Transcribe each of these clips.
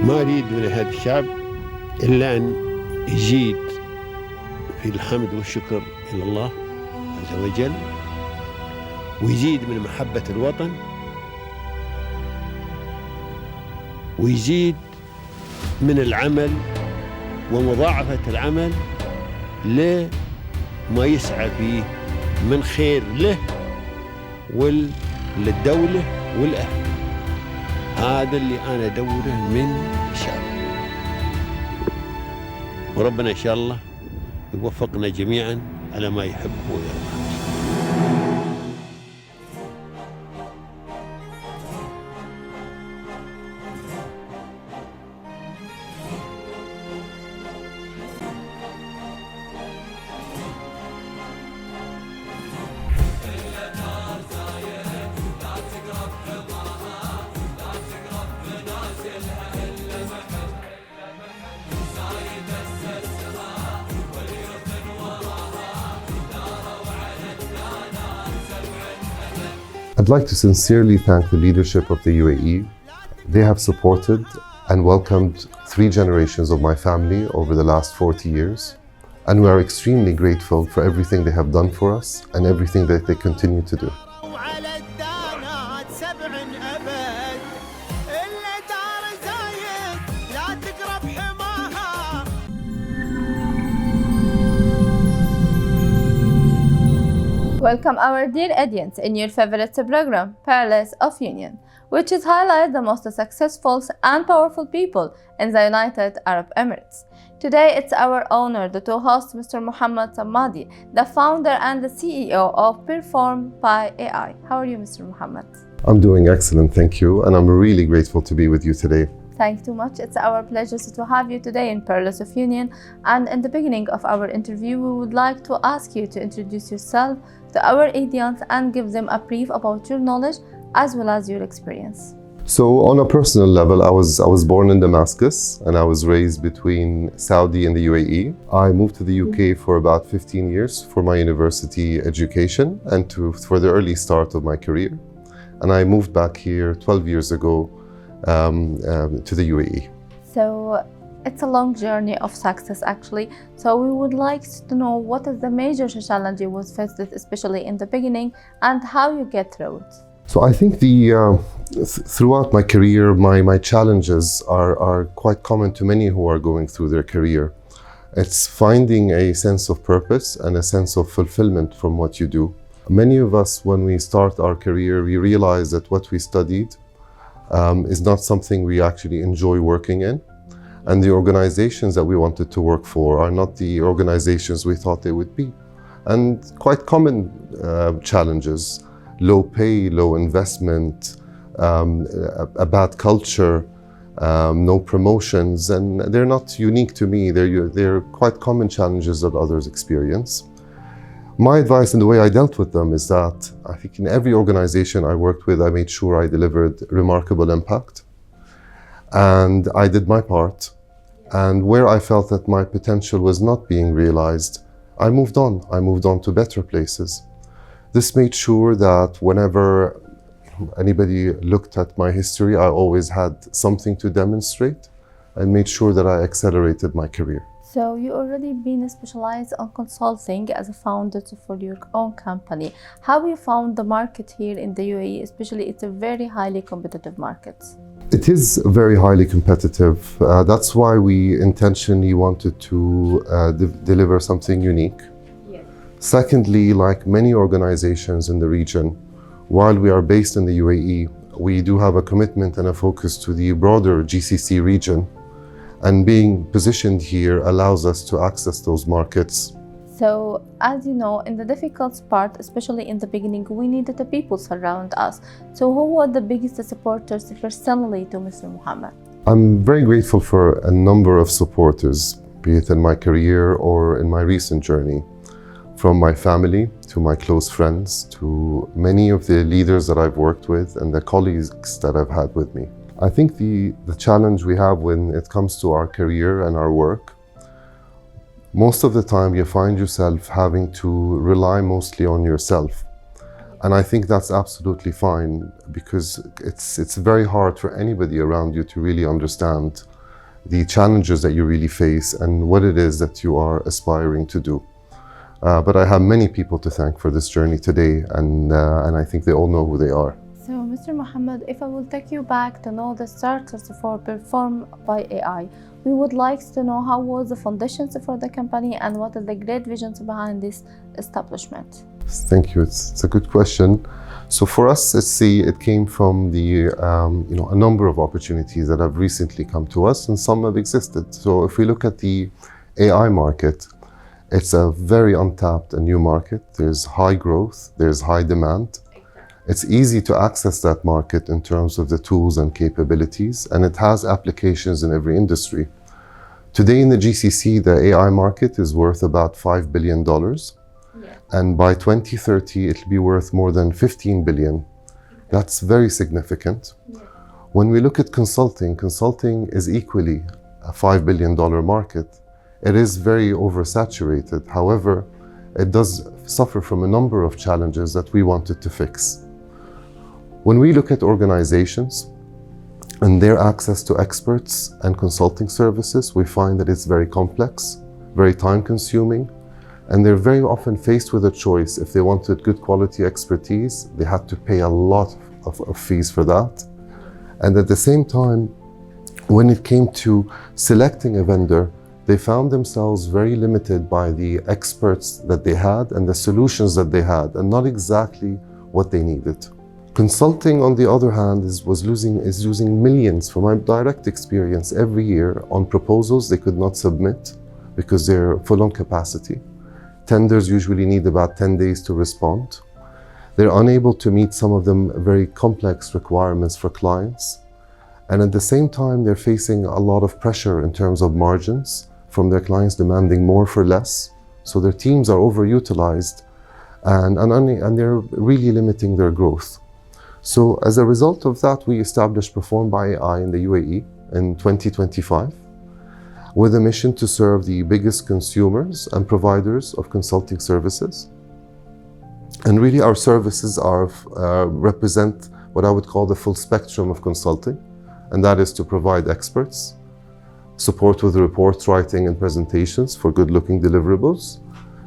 ما أريد من هذا الشعب إلا أن يزيد في الحمد والشكر إلى الله عز وجل، ويزيد من محبة الوطن، ويزيد من العمل ومضاعفة العمل لما يسعى فيه من خير له وللدولة والأهل. هذا اللي أنا أدوره من الشعب، وربنا إن شاء الله يوفقنا جميعا على ما يحب ويرضى. I'd like to sincerely thank the leadership of the UAE. They have supported and welcomed 3 generations of my family over the last 40 years. And we are extremely grateful for everything they have done for us and everything that they continue to do. Welcome our dear audience in your favorite program, Palace of Union, which is highlight the most successful and powerful people in the United Arab Emirates. Today it's our honor to host Mr. Mohamed Samadi, the founder and the CEO of Perform by AI. How are you, Mr. Mohamed? I'm doing excellent, thank you, and I'm really grateful to be with you today. Thank you too much. It's our pleasure to have you today in Palace of Union. And in the beginning of our interview, we would like to ask you to introduce yourself to our audience and give them a brief about your knowledge as well as your experience. So on a personal level, I was born in Damascus and I was raised between Saudi and the UAE. I moved to the UK for about 15 years for my university education and for the early start of my career. And I moved back here 12 years ago to the UAE. So it's a long journey of success actually. So we would like to know what is the major challenge you was faced with, especially in the beginning, and how you get through it. So I think throughout my career, my challenges are quite common to many who are going through their career. It's finding a sense of purpose and a sense of fulfillment from what you do. Many of us, when we start our career, we realize that what we studied is not something we actually enjoy working in. And the organizations that we wanted to work for are not the organizations we thought they would be. And quite common challenges, low pay, low investment, a bad culture, no promotions, and they're not unique to me. They're quite common challenges that others experience. My advice and the way I dealt with them is that I think in every organization I worked with, I made sure I delivered remarkable impact. And I did my part. And where I felt that my potential was not being realized, I moved on. I moved on to better places. This made sure that whenever anybody looked at my history, I always had something to demonstrate and made sure that I accelerated my career. So you already been specialized on consulting as a founder for your own company. How you found the market here in the UAE, especially it's a very highly competitive market? It is very highly competitive. That's why we intentionally wanted to deliver something unique. Yes. Secondly, like many organizations in the region, while we are based in the UAE, we do have a commitment and a focus to the broader GCC region. And being positioned here allows us to access those markets. So, as you know, in the difficult part, especially in the beginning, we needed the people surround us. So who were the biggest supporters personally to Mr. Mohamed? I'm very grateful for a number of supporters, be it in my career or in my recent journey. From my family to my close friends to many of the leaders that I've worked with and the colleagues that I've had with me. I think the challenge we have when it comes to our career and our work, most of the time you find yourself having to rely mostly on yourself. And I think that's absolutely fine because it's very hard for anybody around you to really understand the challenges that you really face, and what it is that you are aspiring to do. But I have many people to thank for this journey today, and I think they all know who they are. So, Mr. Mohamed, if I will take you back to know the starters for Perform by AI, we would like to know how was the foundations for the company and what are the great visions behind this establishment. Thank you. It's a good question. So for us, it came from a number of opportunities that have recently come to us, and some have existed. So if we look at the AI market, it's a very untapped and new market. There's high growth, there's high demand. It's easy to access that market in terms of the tools and capabilities, and it has applications in every industry. Today in the GCC, the AI market is worth about $5 billion. And by 2030, it'll be worth more than 15 billion. That's very significant. When we look at consulting is equally a $5 billion market. It is very oversaturated. However, it does suffer from a number of challenges that we wanted to fix. When we look at organizations and their access to experts and consulting services, we find that it's very complex, very time-consuming, and they're very often faced with a choice. If they wanted good quality expertise, they had to pay a lot of fees for that. And at the same time, when it came to selecting a vendor, they found themselves very limited by the experts that they had and the solutions that they had, and not exactly what they needed. Consulting, on the other hand, is losing millions, from my direct experience, every year on proposals they could not submit because they're full on capacity. Tenders usually need about 10 days to respond. They're unable to meet some of them very complex requirements for clients. And at the same time, they're facing a lot of pressure in terms of margins from their clients demanding more for less. So their teams are overutilized and they're really limiting their growth. So as a result of that, we established Perform by AI in the UAE in 2025 with a mission to serve the biggest consumers and providers of consulting services. And really our services represent what I would call the full spectrum of consulting, and that is to provide experts, support with report writing and presentations for good-looking deliverables,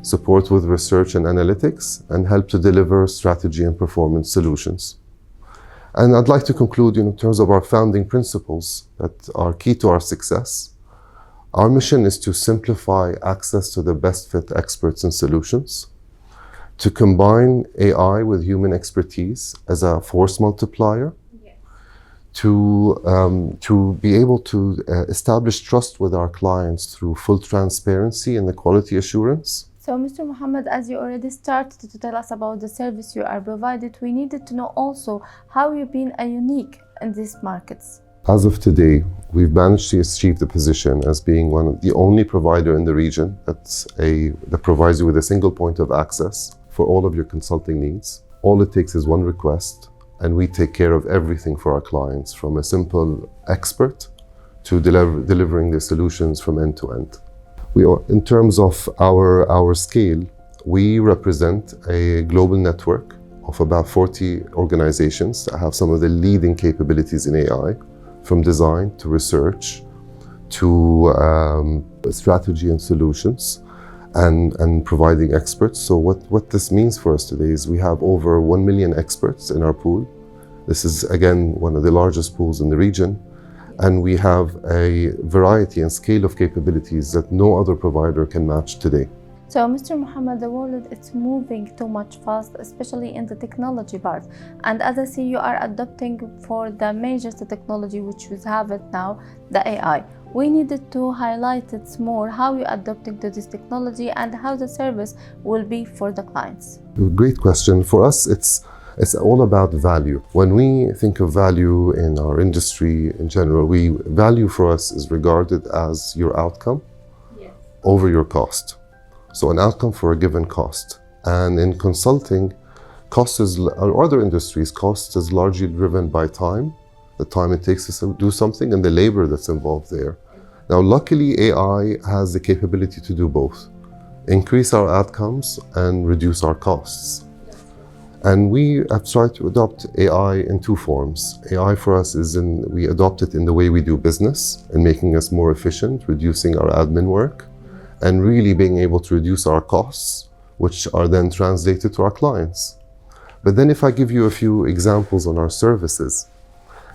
support with research and analytics, and help to deliver strategy and performance solutions. And I'd like to conclude in terms of our founding principles that are key to our success. Our mission is to simplify access to the best fit experts and solutions, to combine AI with human expertise as a force multiplier, to be able to establish trust with our clients through full transparency and the quality assurance. So, Mr. Mohamed, as you already started to tell us about the service you are provided, we needed to know also how you've been unique in these markets. As of today, we've managed to achieve the position as being one of the only provider in the region that provides you with a single point of access for all of your consulting needs. All it takes is one request, and we take care of everything for our clients, from a simple expert to delivering the solutions from end to end. In terms of our scale, we represent a global network of about 40 organizations that have some of the leading capabilities in AI, from design to research to strategy and solutions, and providing experts. So what this means for us today is we have over 1 million experts in our pool. This is, again, one of the largest pools in the region. And we have a variety and scale of capabilities that no other provider can match today. So, Mr. Mohamed, the world is moving too much fast, especially in the technology part. And as I see, you are adopting for the major technology which we have it now, the AI. We needed to highlight it more, how you're adapting to this technology and how the service will be for the clients. Great question. For us, it's all about value. When we think of value in our industry in general, value for us is regarded as your outcome over your cost. So an outcome for a given cost. And in consulting, or other industries, cost is largely driven by time, the time it takes to do something, and the labor that's involved there. Now, luckily, AI has the capability to do both, increase our outcomes and reduce our costs. And we have tried to adopt AI in two forms. AI for us we adopt it in the way we do business and making us more efficient, reducing our admin work, and really being able to reduce our costs, which are then translated to our clients. But then if I give you a few examples on our services,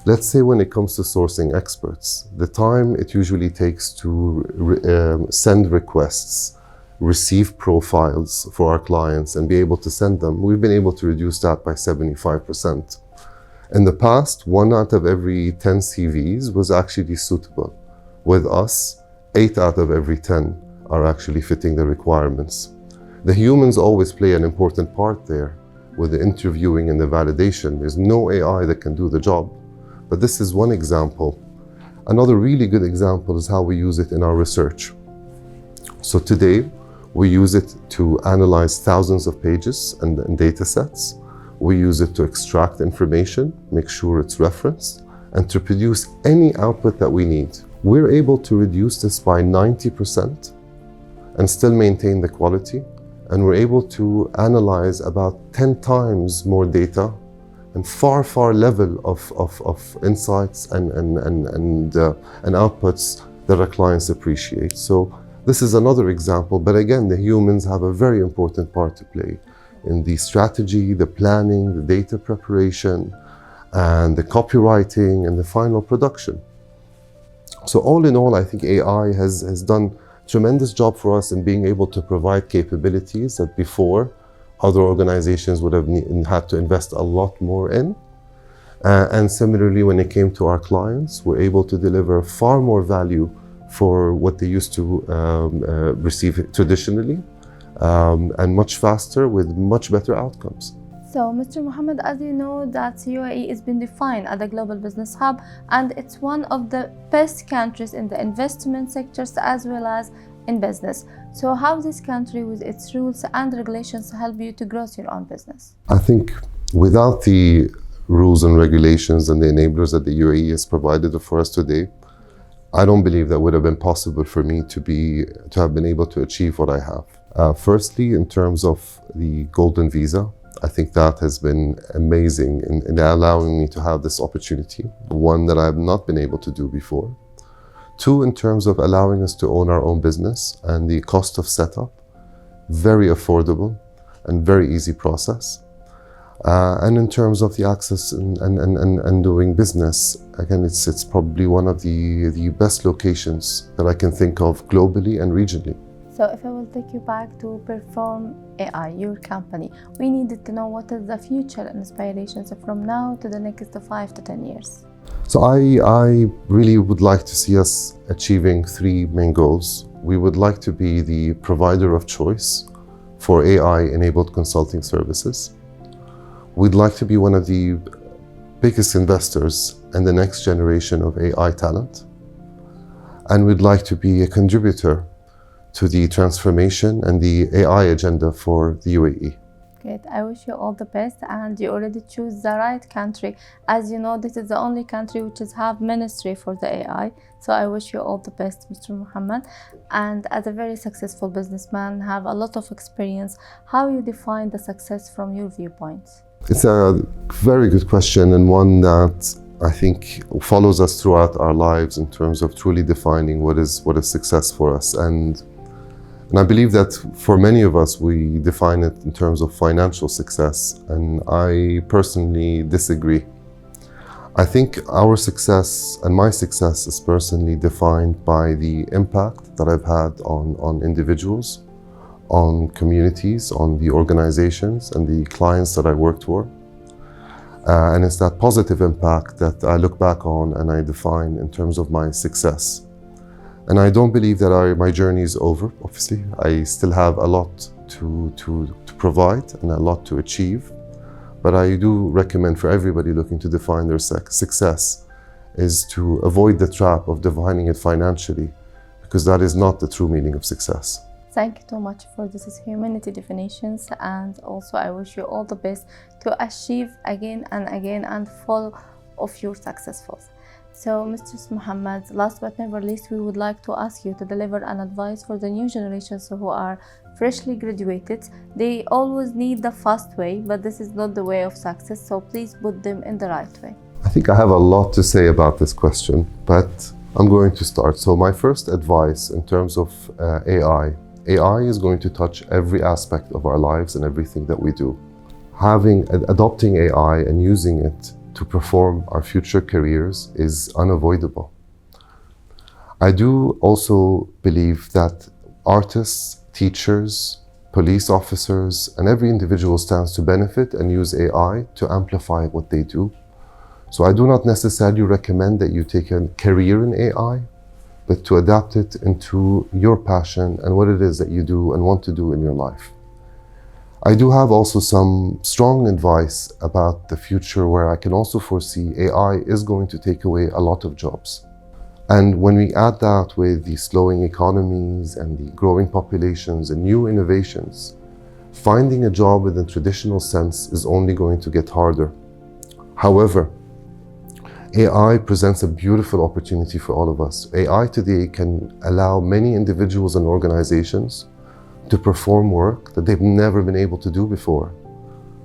let's say when it comes to sourcing experts, the time it usually takes to send requests, receive profiles for our clients and be able to send them, we've been able to reduce that by 75%. In the past, 1 out of every 10 CVs was actually suitable. With us, 8 out of every 10 are actually fitting the requirements. The humans always play an important part there with the interviewing and the validation. There's no AI that can do the job, but this is one example. Another really good example is how we use it in our research. So today, we use it to analyze thousands of pages and data sets. We use it to extract information, make sure it's referenced, and to produce any output that we need. We're able to reduce this by 90% and still maintain the quality. And we're able to analyze about 10 times more data and far level of insights and outputs that our clients appreciate. So this is another example, but again, the humans have a very important part to play in the strategy, the planning, the data preparation, and the copywriting, and the final production. So all in all, I think AI has done a tremendous job for us in being able to provide capabilities that before other organizations would have had to invest a lot more in. And similarly, when it came to our clients, we're able to deliver far more value for what they used to receive traditionally, and much faster with much better outcomes. So, Mr. Mohamed, as you know, that UAE has been defined as a global business hub, and it's one of the best countries in the investment sectors as well as in business. So how this country with its rules and regulations help you to grow your own business? I think without the rules and regulations and the enablers that the UAE has provided for us today, I don't believe that would have been possible for me to have been able to achieve what I have. Firstly, in terms of the golden visa, I think that has been amazing in allowing me to have this opportunity, one that I have not been able to do before. 2, in terms of allowing us to own our own business and the cost of setup, very affordable and very easy process. And in terms of the access and doing business, again, it's probably one of the best locations that I can think of globally and regionally. So if I will take you back to Perform AI, your company, we needed to know what is the future inspirations from now to the next 5 to 10 years. So I really would like to see us achieving 3 main goals. We would like to be the provider of choice for AI-enabled consulting services. We'd like to be one of the biggest investors in the next generation of AI talent. And we'd like to be a contributor to the transformation and the AI agenda for the UAE. Great. I wish you all the best, and you already choose the right country. As you know, this is the only country which have ministry for the AI. So I wish you all the best, Mr. Mohamed. And as a very successful businessman, have a lot of experience, how you define the success from your viewpoints? It's a very good question, and one that I think follows us throughout our lives in terms of truly defining what is success for us. And I believe that for many of us, we define it in terms of financial success, and I personally disagree. I think our success and my success is personally defined by the impact that I've had on individuals, on communities, on the organizations and the clients that I worked for. And it's that positive impact that I look back on and I define in terms of my success. And I don't believe that my journey is over, obviously. I still have a lot to provide and a lot to achieve. But I do recommend for everybody looking to define their success is to avoid the trap of defining it financially, because that is not the true meaning of success. Thank you so much for this humanity definitions, and also I wish you all the best to achieve again and again and full of your successful. So, Mr. Mohamed, last but never least, we would like to ask you to deliver an advice for the new generations who are freshly graduated. They always need the fast way, but this is not the way of success, so please put them in the right way. I think I have a lot to say about this question, but I'm going to start. So my first advice in terms of AI is going to touch every aspect of our lives and everything that we do. Adopting AI and using it to perform our future careers is unavoidable. I do also believe that artists, teachers, police officers, and every individual stands to benefit and use AI to amplify what they do. So I do not necessarily recommend that you take a career in AI, but to adapt it into your passion and what it is that you do and want to do in your life. I do have also some strong advice about the future where I can also foresee AI is going to take away a lot of jobs. And when we add that with the slowing economies and the growing populations and new innovations, finding a job in the traditional sense is only going to get harder. However, AI presents a beautiful opportunity for all of us. AI today can allow many individuals and organizations to perform work that they've never been able to do before.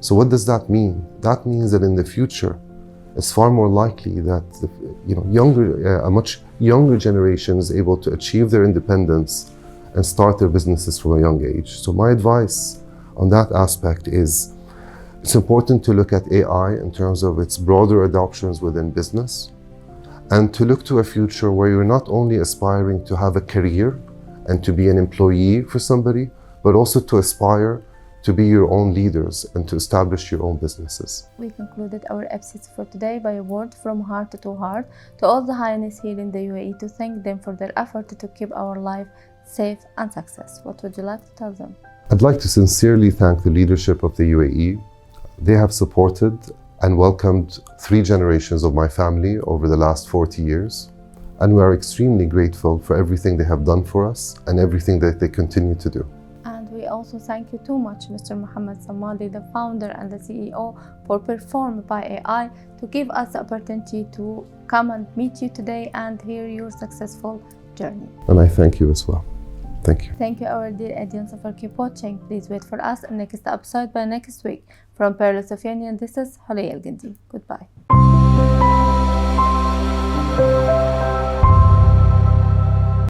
So what does that mean? That means that in the future, it's far more likely that a much younger generation is able to achieve their independence and start their businesses from a young age. So my advice on that aspect is it's important to look at AI in terms of its broader adoptions within business and to look to a future where you're not only aspiring to have a career and to be an employee for somebody, but also to aspire to be your own leaders and to establish your own businesses. We concluded our episode for today by a word from heart to heart to all the Highness here in the UAE to thank them for their effort to keep our life safe and successful. What would you like to tell them? I'd like to sincerely thank the leadership of the UAE. They have supported and welcomed 3 generations of my family over the last 40 years. And we are extremely grateful for everything they have done for us and everything that they continue to do. And we also thank you too much, Mr. Mohamed Samadi, the founder and the CEO, for Performed by AI, to give us the opportunity to come and meet you today and hear your successful journey. And I thank you as well. Thank you. Thank you, our dear audience, for keep watching. Please wait for us in next episode by next week. From Palace of Union, this is Hulay Al Gindi. Goodbye.